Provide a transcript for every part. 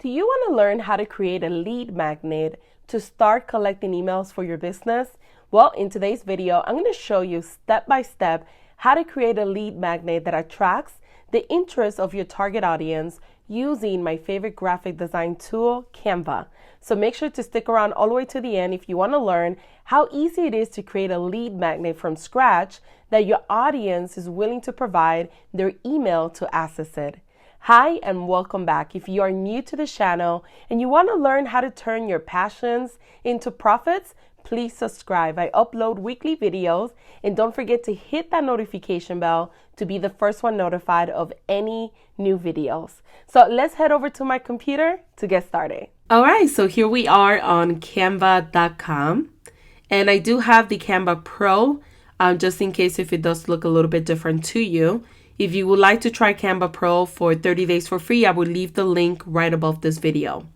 Do you want to learn how to create a lead magnet to start collecting emails for your business? Well, in today's video, I'm going to show you step by step how to create a lead magnet that attracts the interest of your target audience using my favorite graphic design tool, Canva. So make sure to stick around all the way to the end if you want to learn how easy it is to create a lead magnet from scratch that your audience is willing to provide their email to access it. Hi and welcome back. If you are new to the channel and you want to learn how to turn your passions into profits, please subscribe. I upload weekly videos, and don't forget to hit that notification bell to be the first one notified of any new videos. So let's head over to my computer to get started. All right, so here we are on canva.com, and I do have the Canva Pro just in case if it does look a little bit different to you. If you would like to try Canva Pro for 30 days for free, I will leave the link right above this video.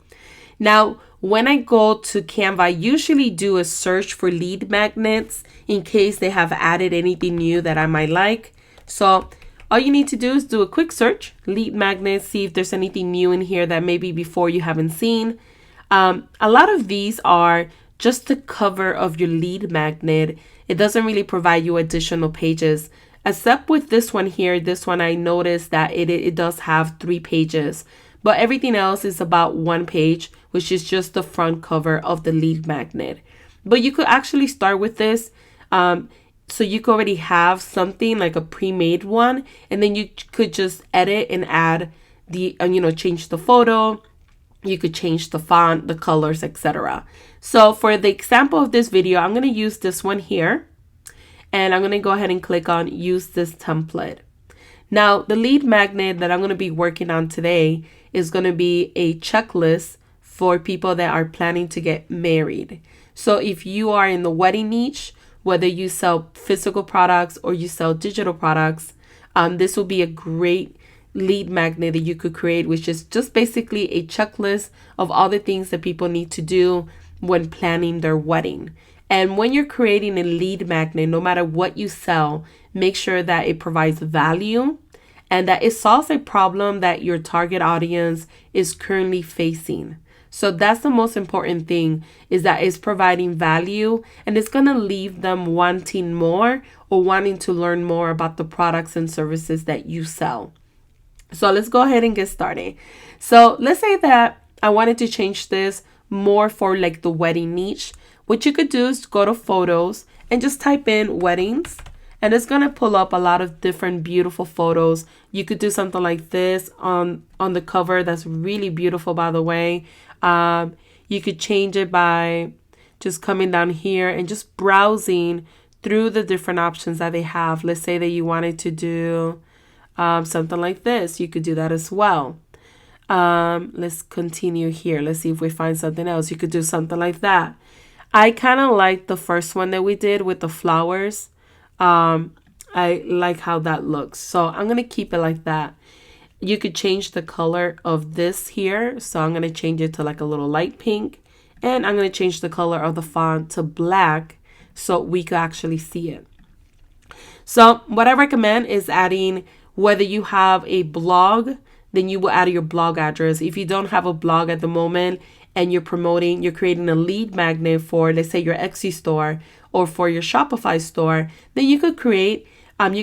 Now, when I go to Canva, I usually do a search for lead magnets in case they have added anything new that I might like. So all you need to do is do a quick search, lead magnets, see if there's anything new in here that maybe before you haven't seen. A lot of these are just the cover of your lead magnet. It doesn't really provide you additional pages. Except with this one here, this one I noticed that it does have 3 pages, but everything else is about 1 page, which is just the front cover of the lead magnet. But you could actually start with this. So you could already have something like a pre-made one, and then you could just edit and add the, change the photo. You could change the font, the colors, etc. So for the example of this video, I'm going to use this one here. And I'm going to go ahead and click on use this template. Now, the lead magnet that I'm going to be working on today is going to be a checklist for people that are planning to get married. So if you are in the wedding niche, whether you sell physical products or you sell digital products, this will be a great lead magnet that you could create, which is just basically a checklist of all the things that people need to do when planning their wedding. And when you're creating a lead magnet, no matter what you sell, make sure that it provides value and that it solves a problem that your target audience is currently facing. So that's the most important thing, is that it's providing value and it's going to leave them wanting more or wanting to learn more about the products and services that you sell. So let's go ahead and get started. So let's say that I wanted to change this more for like the wedding niche. What you could do is go to photos and just type in weddings, and it's going to pull up a lot of different beautiful photos. You could do something like this on the cover. That's really beautiful, by the way. You could change it by just coming down here and just browsing through the different options that they have. Let's say that you wanted to do something like this. You could do that as well. Let's continue here. Let's see if we find something else. You could do something like that. I kind of like the first one that we did with the flowers. I like how that looks. So I'm going to keep it like that. You could change the color of this here. So I'm going to change it to like a little light pink. And I'm going to change the color of the font to black so we could actually see it. So what I recommend is adding, whether you have a blog, then you will add your blog address. If you don't have a blog at the moment, and you're creating a lead magnet for, let's say, your Etsy store or for your Shopify store, then you could you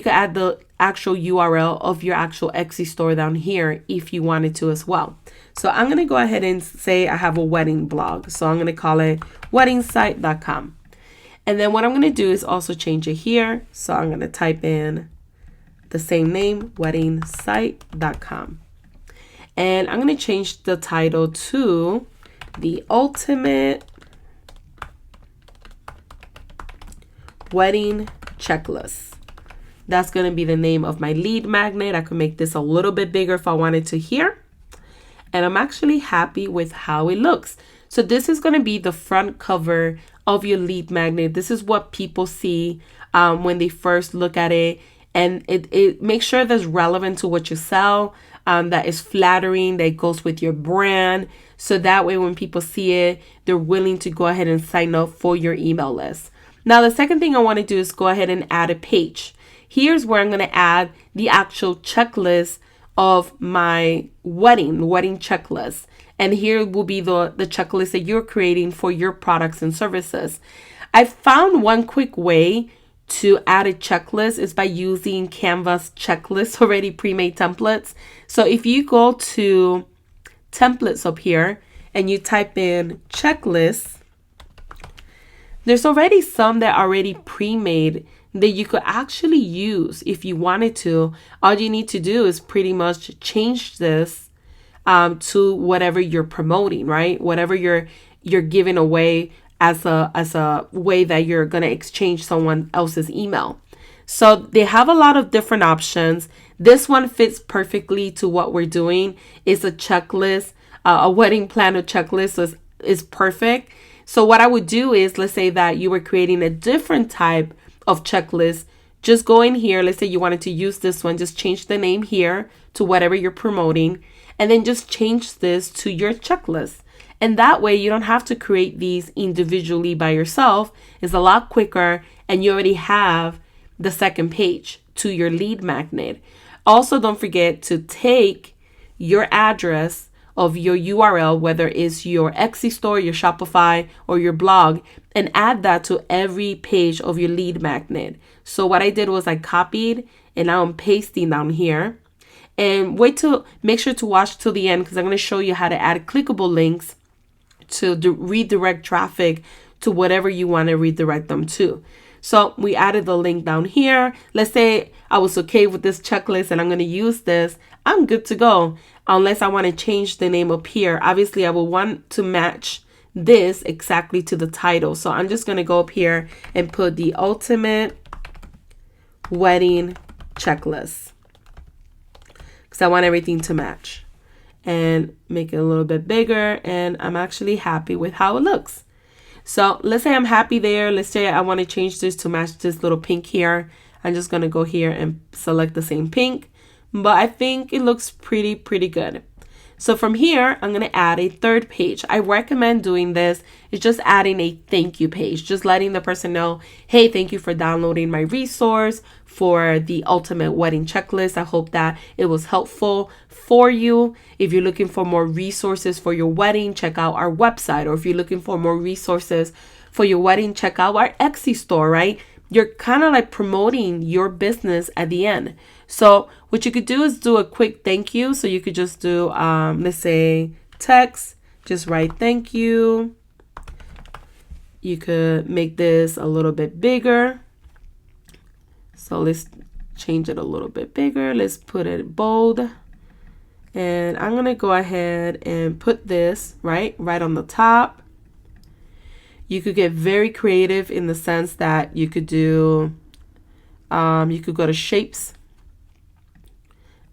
could add the actual URL of your actual Etsy store down here if you wanted to as well. So I'm going to go ahead and say I have a wedding blog. So I'm going to call it weddingsite.com. And then what I'm going to do is also change it here. So I'm going to type in the same name, weddingsite.com. And I'm going to change the title to the ultimate wedding checklist. That's going to be the name of my lead magnet. I could make this a little bit bigger if I wanted to here. And I'm actually happy with how it looks. So this is going to be the front cover of your lead magnet. This is what people see when they first look at it. And it makes sure that's relevant to what you sell, that is flattering, that goes with your brand. So that way when people see it, they're willing to go ahead and sign up for your email list. Now, the second thing I want to do is go ahead and add a page. Here's where I'm going to add the actual checklist of my wedding checklist. And here will be the checklist that you're creating for your products and services. I found one quick way to add a checklist is by using Canva's checklist already pre-made templates. So if you go to templates up here and you type in checklist, there's already some that are already pre-made that you could actually use if you wanted to. All you need to do is pretty much change this to whatever you're promoting, right? Whatever you're giving away as a way that you're going to exchange someone else's email. So they have a lot of different options. This one fits perfectly to what we're doing. It's a checklist, a wedding planner checklist, so is perfect. So what I would do is, let's say that you were creating a different type of checklist. Just go in here. Let's say you wanted to use this one. Just change the name here to whatever you're promoting, and then just change this to your checklist. And that way you don't have to create these individually by yourself. It's a lot quicker, and you already have the second page to your lead magnet. Also, don't forget to take your address of your URL, whether it's your Etsy store, your Shopify, or your blog, and add that to every page of your lead magnet. So what I did was I copied, and now I'm pasting down here. And make sure to watch till the end, because I'm going to show you how to add clickable links to redirect traffic to whatever you want to redirect them to. So we added the link down here. Let's say I was okay with this checklist and I'm going to use this. I'm good to go, unless I want to change the name up here. Obviously, I will want to match this exactly to the title. So I'm just going to go up here and put the ultimate wedding checklist, because I want everything to match, and make it a little bit bigger. And I'm actually happy with how it looks. So let's say I'm happy there. Let's say I want to change this to match this little pink here. I'm just going to go here and select the same pink, but I think it looks pretty good. So from here, I'm going to add a third page. I recommend doing this. It's just adding a thank you page, just letting the person know, hey, thank you for downloading my resource for the ultimate wedding checklist. I hope that it was helpful for you. If you're looking for more resources for your wedding, check out our website. Or if you're looking for more resources for your wedding, check out our Etsy store, right? You're kind of like promoting your business at the end. So what you could do is do a quick thank you. So you could just do, let's say text, just write thank you. You could make this a little bit bigger. So let's change it a little bit bigger. Let's put it bold. And I'm going to go ahead and put this right on the top. You could get very creative in the sense that you could do, you could go to shapes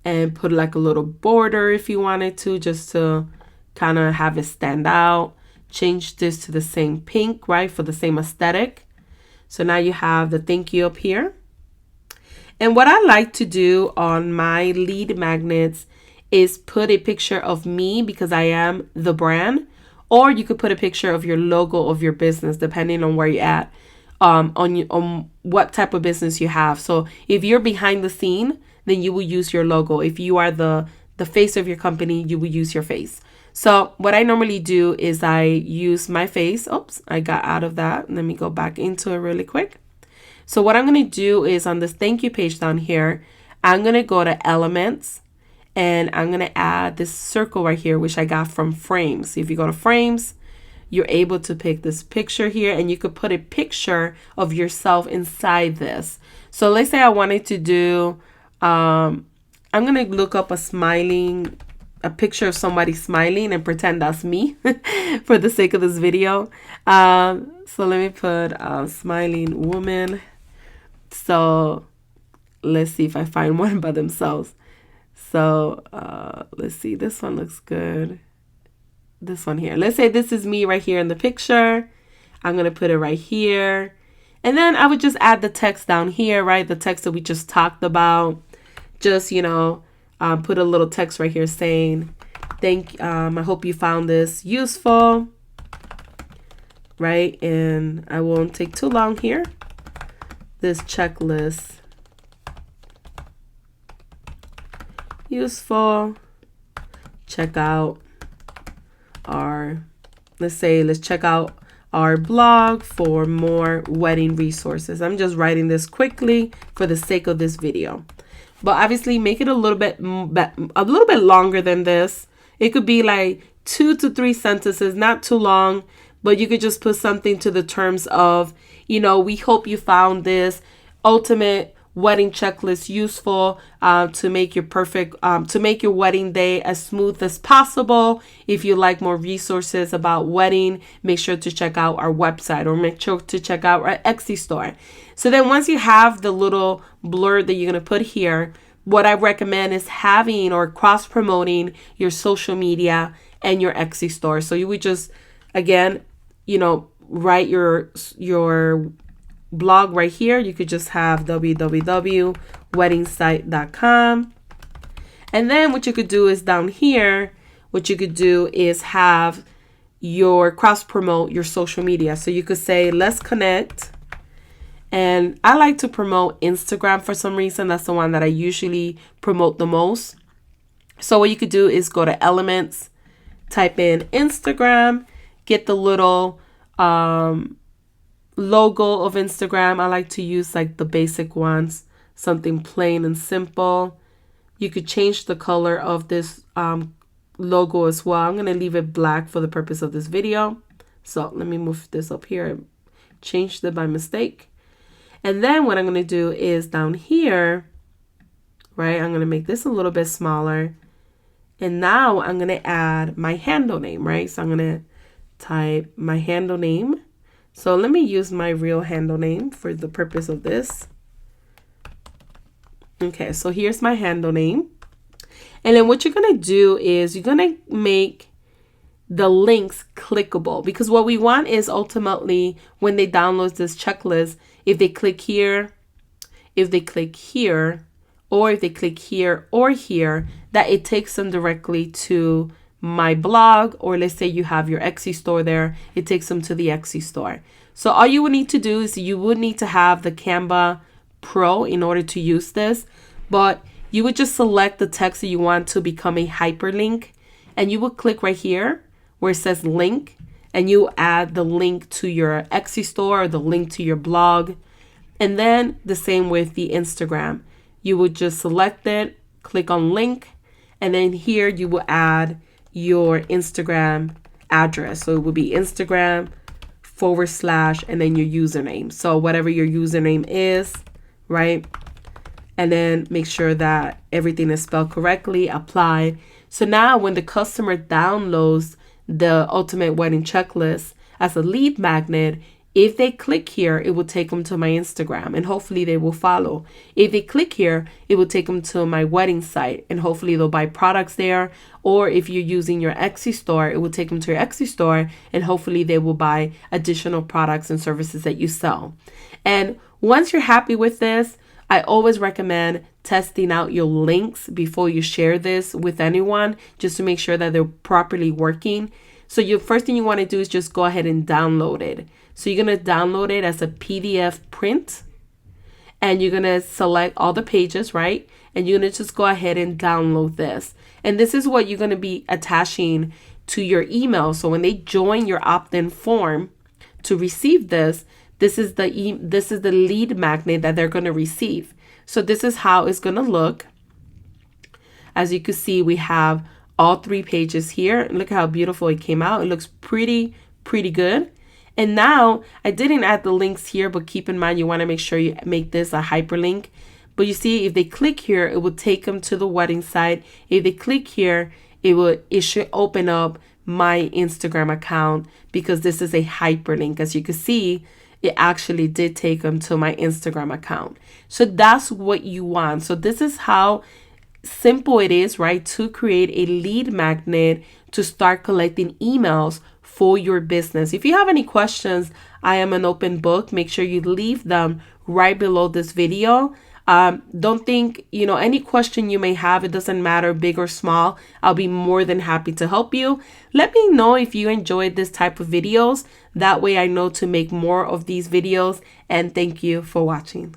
and put like a little border if you wanted to, just to kind of have it stand out. Change this to the same pink, right, for the same aesthetic. So now you have the thank you up here. And what I like to do on my lead magnets is put a picture of me, because I am the brand. Or you could put a picture of your logo of your business, depending on where you're at, on what type of business you have. So if you're behind the scene, then you will use your logo. If you are the face of your company, you will use your face. So what I normally do is I use my face. Oops, I got out of that. Let me go back into it really quick. So what I'm going to do is on this thank you page down here, I'm going to go to elements. And I'm going to add this circle right here, which I got from frames. If you go to frames, you're able to pick this picture here, and you could put a picture of yourself inside this. So let's say I wanted to do, I'm going to look up a picture of somebody smiling and pretend that's me for the sake of this video. So let me put smiling woman. So let's see if I find one by themselves. So let's see, this one looks good. This one here. Let's say this is me right here in the picture. I'm going to put it right here. And then I would just add the text down here, right? The text that we just talked about. Just, put a little text right here saying, I hope you found this useful, right? And I won't take too long here. This checklist. Useful. Check out let's say, let's check out our blog for more wedding resources. I'm just writing this quickly for the sake of this video. But obviously make it a little bit longer than this. It could be like 2 to 3 sentences, not too long, but you could just put something to the terms of, we hope you found this ultimate wedding checklist useful to make your wedding day as smooth as possible. If you like more resources about wedding, make sure to check out our website, or make sure to check out our Etsy store. So then once you have the little blurb that you're going to put here, what I recommend is having or cross promoting your social media and your Etsy store. So you would just, again, write your blog right here. You could just have www.weddingsite.com. And then what you could do is down here, what you could do is have your cross promote your social media. So you could say, let's connect. And I like to promote Instagram for some reason. That's the one that I usually promote the most. So what you could do is go to Elements, type in Instagram, get the little logo of Instagram. I like to use like the basic ones, something plain and simple. You could change the color of this logo as well. I'm going to leave it black for the purpose of this video. So let me move this up here. I changed it by mistake. And then what I'm going to do is down here, right, I'm going to make this a little bit smaller. And now I'm going to add my handle name, right? So I'm going to type my handle name. So let me use my real handle name for the purpose of this. Okay, so here's my handle name. And then what you're going to do is you're going to make the links clickable, because what we want is ultimately when they download this checklist, if they click here, if they click here, or if they click here or here, that it takes them directly to my blog, or let's say you have your Etsy store there, it takes them to the Etsy store. So all you would need to do is you would need to have the Canva Pro in order to use this, but you would just select the text that you want to become a hyperlink, and you would click right here where it says link, and you add the link to your Etsy store or the link to your blog. And then the same with the Instagram. You would just select it, click on link, and then here you will add your Instagram address. So it would be Instagram / and then your username. So whatever your username is, right? And then make sure that everything is spelled correctly, apply. So now when the customer downloads the Ultimate Wedding Checklist as a lead magnet, if they click here, it will take them to my Instagram, and hopefully they will follow. If they click here, it will take them to my wedding site, and hopefully they'll buy products there. Or if you're using your Etsy store, it will take them to your Etsy store, and hopefully they will buy additional products and services that you sell. And once you're happy with this, I always recommend testing out your links before you share this with anyone, just to make sure that they're properly working. So your first thing you want to do is just go ahead and download it. So you're going to download it as a PDF print, and you're going to select all the pages, right? And you're going to just go ahead and download this. And this is what you're going to be attaching to your email. So when they join your opt-in form to receive this, this is the lead magnet that they're going to receive. So this is how it's going to look. As you can see, we have all 3 pages here. Look how beautiful it came out. It looks pretty good. And now I didn't add the links here, but keep in mind you want to make sure you make this a hyperlink. But you see, if they click here, it will take them to the wedding site. If they click here, it should open up my Instagram account, because this is a hyperlink. As you can see, it actually did take them to my Instagram account. So that's what you want. So this is how simple it is, right, to create a lead magnet to start collecting emails for your business. If you have any questions, I am an open book. Make sure you leave them right below this video. Don't think, any question you may have, it doesn't matter, big or small. I'll be more than happy to help you. Let me know if you enjoyed this type of videos. That way I know to make more of these videos. And thank you for watching.